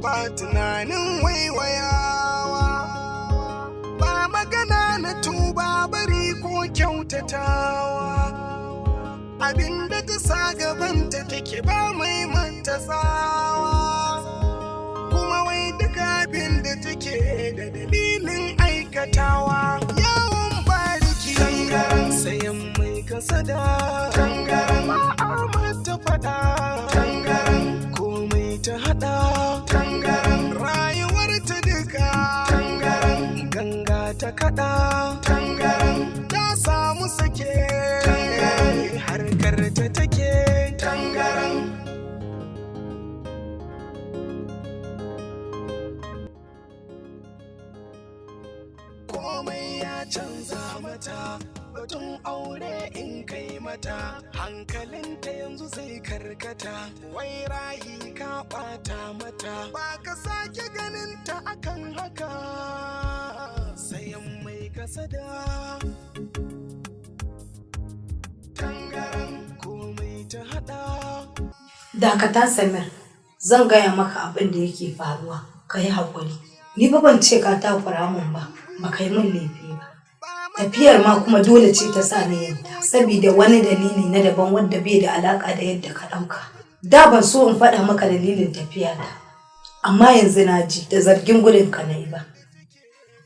ba tunanin waiwayawa, ba magana na tuba bari ko kyautatawa, abinda ta sa gabanta take ba mai matasawa, kuma wai duk abinda take da dalilin aikatawa. Yawon bariki tangaran sayan mai kasada, tangaran ma'amata fada, tangaran komai ta hada, tangaran rayuwar ta duka, tangaran ganga ta kada, tangaran ta samu sake, harkar ta take, tangaran. Komai ya canza mata, batun aure in kai mata, hankalinta yanzu zai karkata, wai rayi ka bata mata, ba ka sake ganinta akan haka, sayan mai kasada, tangaran komai ta hada. Dakata Samir, zan gaya maka abin da yake faruwa, ka yi haƙuri. Ni ba ban ce ka takura min ba, ba kai min laifi ba. Tafiyar ma kuma dole ce ta sa ni yadda, saboda wani dalili na daban wanda bai da alaka da yadda ka ɗauka. Da ban so in faɗa maka dalilin tafiya ta, amma yanzu na ji da zargin gudun ka na yi ba.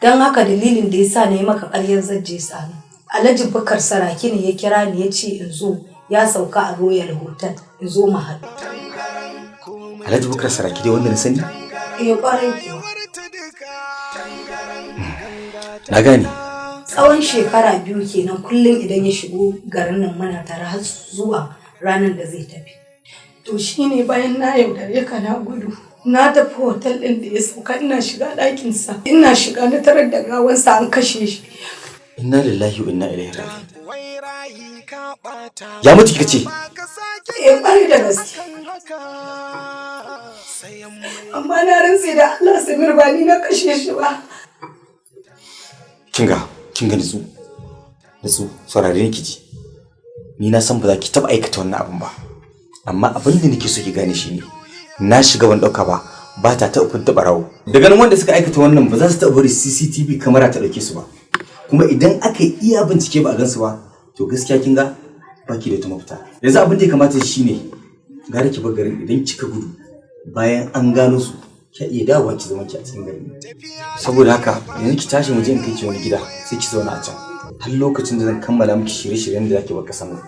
Don haka dalilin da ya sa na yi maka ƙaryar zanje sani. Alhaji Bukar Saraki ne ya kira ni ya ce in zo, ya sauka a Royal Hotel, in zo mu haɗu. Alhaji Bukar Saraki dai wanda na sani? Ƙwarai kuwa. Na gane. Tsawon shekara 2 kenan kullum idan ya shigo garin nan muna tare har zuwa ranar da zai tafi. To shine bayan na yaudare ka na gudu. Na tafi hotel ɗin da ya sauka, ina shiga ɗakinsa. Ina shiga na tarar da gawansa an kashe shi. Inna lillahi wa inna ilaihi raji'un. Ya mutu kika ce? Ƙwarai da gaske. Amma na rantse da Allah Samir ba ni na kashe shi ba. Kinga nutsu saurare ni kiji. Ni na san ba za ki taba aikata wannan abun ba. Amma abin da nake so ki gane shi ne, na shiga ban dauka ba ta taɓa fita barawo. Daga nan wanda suka aikata wannan ba za su taɓa bari CCTV kamera ta dauke su ba. Kuma idan aka yi iya bincike ba a gansu ba, to gaskiya kin ga baki da ta mafita. Yanzu abin da ya kamata shi ne, gara ki bar garin idan kika gudu bayan an gano su, ki iya dawowa ki zama ki a cikin garin. Saboda haka yanzu ki tashi mu je in kai ki wani gida, sai ki zauna a can har lokacin da zan kammala miki shirye-shiryen da zaki bar kasan nan.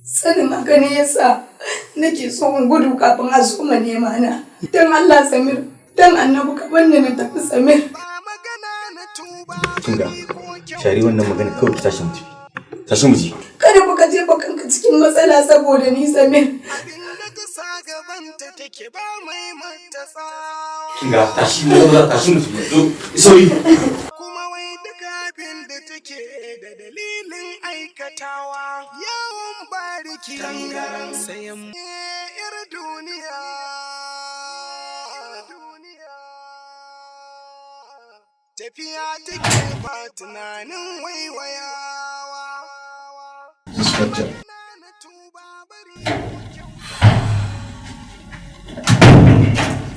Sanin haka ne yasa nake so in gudu kafin a soma nema na. Dan Allah Samir, dan Annabi ka banni na tafi Samir. Kinga, shari wannan magana kawai ki tashi mu tafi. Tashi mu je. Kada ka jefa kanka cikin matsala saboda ni Samir. Kinga, tashi mu tafi. Sorry. Kuma wai duk abin da take da dalilin aikatawa, yawon bariki tangaran sayan yar duniya. Tafiya take ba tunanin waiwayawa. Inspector.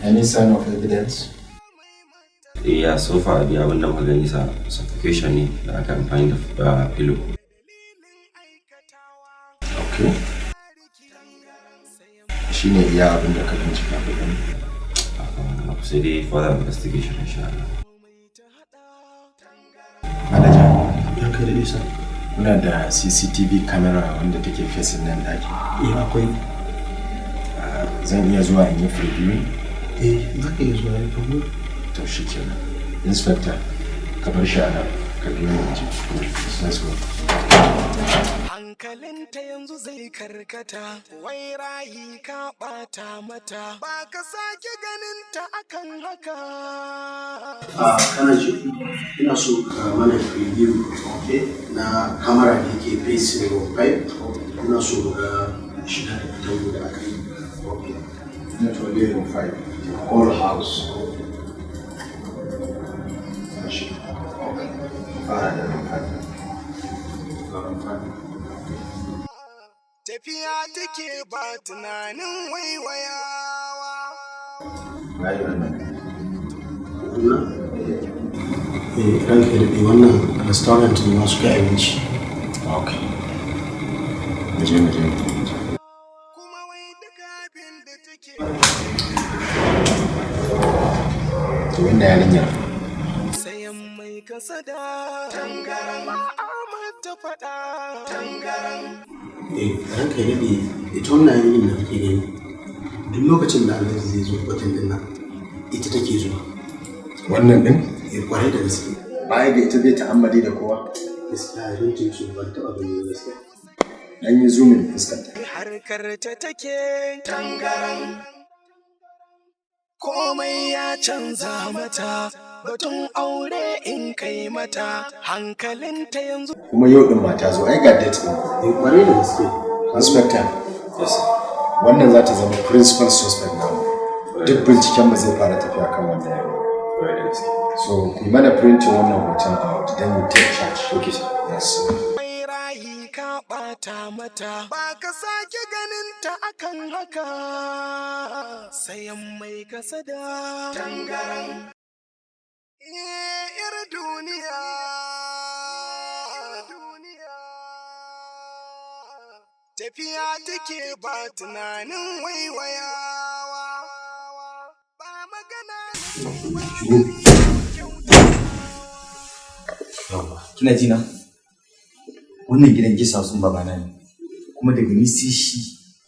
Any sign of evidence? Yeah, so far the abin da muka gani suffocation ne da aka amfani da pillow. Okay. Shine iya abin da ka bincika ka gani. Sai dai further investigation insha Allah. Manager, ya kai da isa. Muna da CCTV camera wanda take facing nan daki. Akwai. Zan iya zuwa in yi preview. Za ka iya zuwa in preview. To shi kenan. Inspector, ka bar shi a nan. Ka biyo mu je. Let's go. Hankalinta yanzu zai karkata, wai rayi ka bata mata, ba ka sake ganinta akan haka. Kana ji, ina so ka mana preview na kamera da yake facing your pipe. Ina so ga shiga da fitar da aka yi. Not only your pipe, the whole house. Fara da rumfani. Tafiya take ba tunanin waiwayawa. Bayi wannan. Wannan? Ranka daɗe wannan restaurant ne masu kai abinci. Ok. Muje. To wannan yarinya. Sayan mai kasada tangaran Ahmad ta faɗa tangaran. Ranka daɗe ita wannan yarinyar da kake gani duk lokacin da Alhaji zai zo hotel din nan ita take zuwa. Wannan din? Kwarai da gaske. Baya ga ita zai ta'ammali da kowa. Gaskiya don ce su ban taɓa gani gaskiya. Dan yi zoomin fuskanta. Harkar ta take tangaran. Komai ya canza mata, batun aure in kai mata, hankalinta yanzu. Kuma yau din mata zo, ai ga date din. Kwarai da gaske. Inspector. Yes. Wannan za ta zama principal suspect namu. Duk binciken mu zai fara tafiya kan wannan yaro. Kwarai da gaske. So, ku mana printing wannan hoton out, then you take charge. Okay, sir. Yes. Ka ɓata mata ba ka sake ganin ta akan haka sayan mai kasada tangaran yar duniya tafiya take ba tunanin waiwayawa ba magana Yawwa, kina ji na? Wannan gidan gisa sun babana ne, kuma daga ni sai shi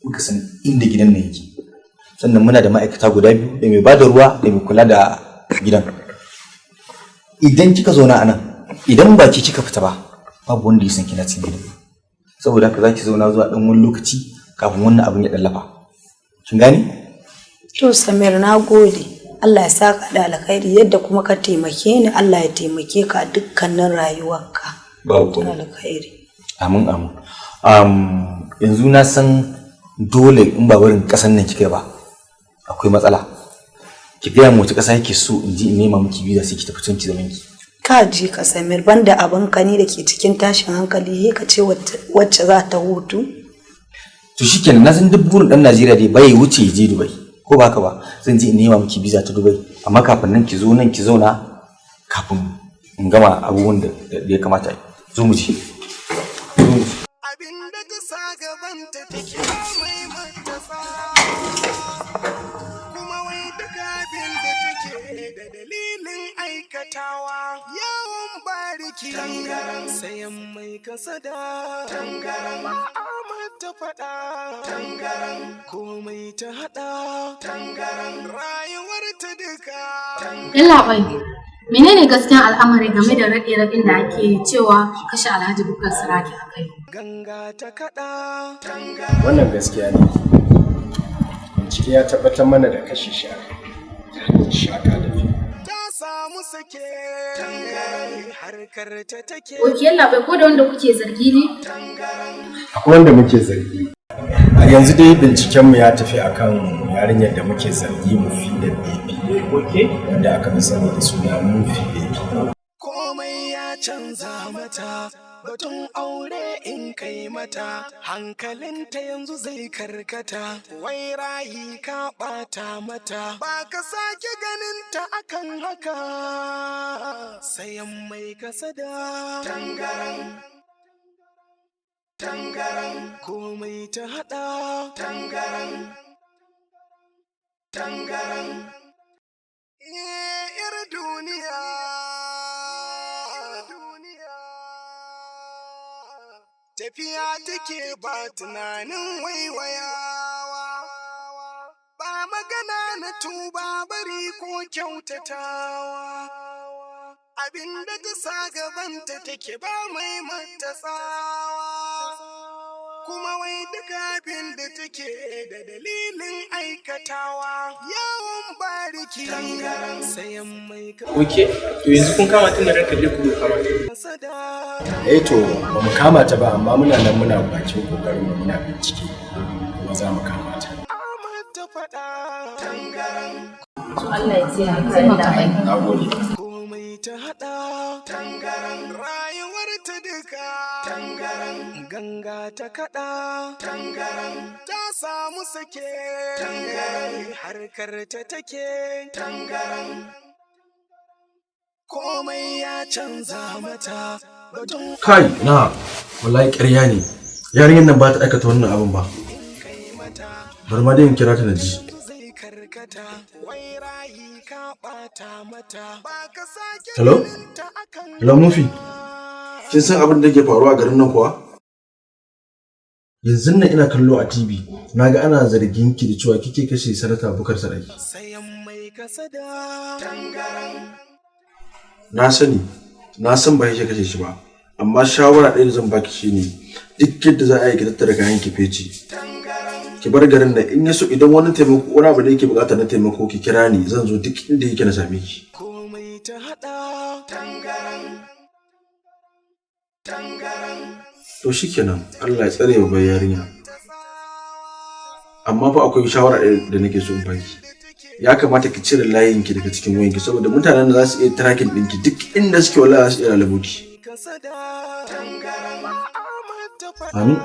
muka san inda gidan nan yake. Sannan muna da ma'aikata guda biyu, da mai bada ruwa da mai kula da gidan. Idan kika zauna a nan, idan ba ki kika fita ba, babu wanda ya san kina cikin gidan. Saboda haka zaki zauna zuwa dan wani lokaci kafin wannan abin ya dallafa. Kin gane? To Samir, na gode. Allah ya saka da alkhairi yadda kuma ka taimake ni, Allah ya taimake ka dukkanin rayuwarka. Babu alkhairi. Amin. Yanzu na san dole in ba barin kasan nan kika ba akwai matsala. Ki gaya mu wace kasa yake so in ji in nema miki visa sai ki tafi can ki zaman ki. Ka ji ka Samir, banda abin kani da ke cikin tashin hankali he ka ce wacce za ta hutu. To shikenan, na san duk burin dan Najeriya dai bai wuce je Dubai ko ba haka ba. Zan je in nema miki visa ta Dubai, amma kafin nan ki zo nan ki zauna kafin in gama abubuwan da ya kamata. Zo mu je. Abin da ta sa gabanta take mai matasa kuma wai duk abin da take da dalilin aikatawa yawon bariki tangaran sayan mai kasada tangaran Ahmad ta faɗa tangaran komai ta haɗa tangaran rayuwar ta duka tangaran. Menene gaskiyan al'amari game da raɗe-raɗin da ake cewa kashe Alhaji Bukar Saraki a kai? Ganga ta kaɗa. Wannan gaskiya ne. Bincike ya tabbatar mana da kashe shi shaka da fi. Ta samu sake harkar ta take. Wakil labai ko da wanda kuke zargi ne? Akwai wanda muke zargi. A yanzu dai bincikenmu ya tafi akan yarinyar da muke zargi Mufi da Baby. Wanda aka fi sani da suna Mufi Baby. Komai ya canza mata, batun aure in kai mata, hankalinta yanzu zai karkata, wai rayi ka ɓata mata, ba ka sake ganin ta akan haka, sayan mai kasada tangaran. Tangaran komai ta haɗa tangaran tangaran yar duniya tafiya take ba tunanin waiwayawa ba magana na tuba bari ko kyautatawa abinda ta sa gabanta take ba mai matsawa kuma wai duk abin da take da dalilin aikatawa yawon bariki sayan mai Oke, to yanzu kun kama tun da ranka je ku kama ta. To ba mu kama ta ba, amma muna nan muna bakin kokarin mu muna bincike kuma za mu kama ta. To Allah ya tsaya, sai maka bai. Nagode. komai ta hada tangaran rayuwar ta duka tangaran ganga ta kada tangaran ta samu sake tangaran harkar ta take tangaran komai ya canza mata batun kai na wallahi ƙarya ne yarinyar nan ba ta aikata wannan abin ba bari ma dai in kira ta na ji hello hello mufi kin san abin da yake faruwa a garin nan kuwa yanzu nan ina kallo a TV naga ana zargin ki da cewa kike kashe sanata Bukar Saraki na san ba kike kashe shi ba amma shawara ɗaya da zan baki shine duk yadda za a yi ki tattara kayan ki feci ki bar garin nan in yaso idan wani taimako wani abu da yake bukata na taimako ki kira ni zan zo duk inda yake na same ki komai ta hada tangaran to shikenan Allah ya tsare wa bai yarinya amma fa akwai shawara ɗaya da nake so in baki ya kamata ki cire layin ki daga cikin wayanki saboda mutanen da za su iya tracking ɗinki duk inda suke wallahi za su iya lalabo ki amin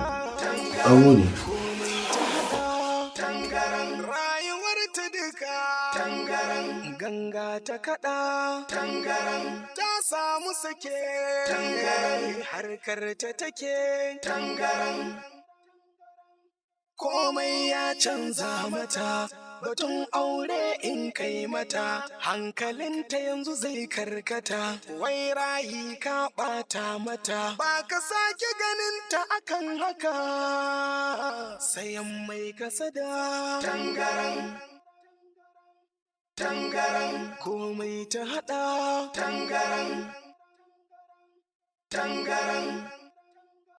an gode ganga ta kada tangaran ta samu sake tangaran harkar ta take tangaran komai ya canza mata batun aure in kai mata hankalinta yanzu zai karkata wai rayi ka bata mata ba ka sake ganinta akan haka sayan mai kasada tangaran tangaran komai ta hada tangaran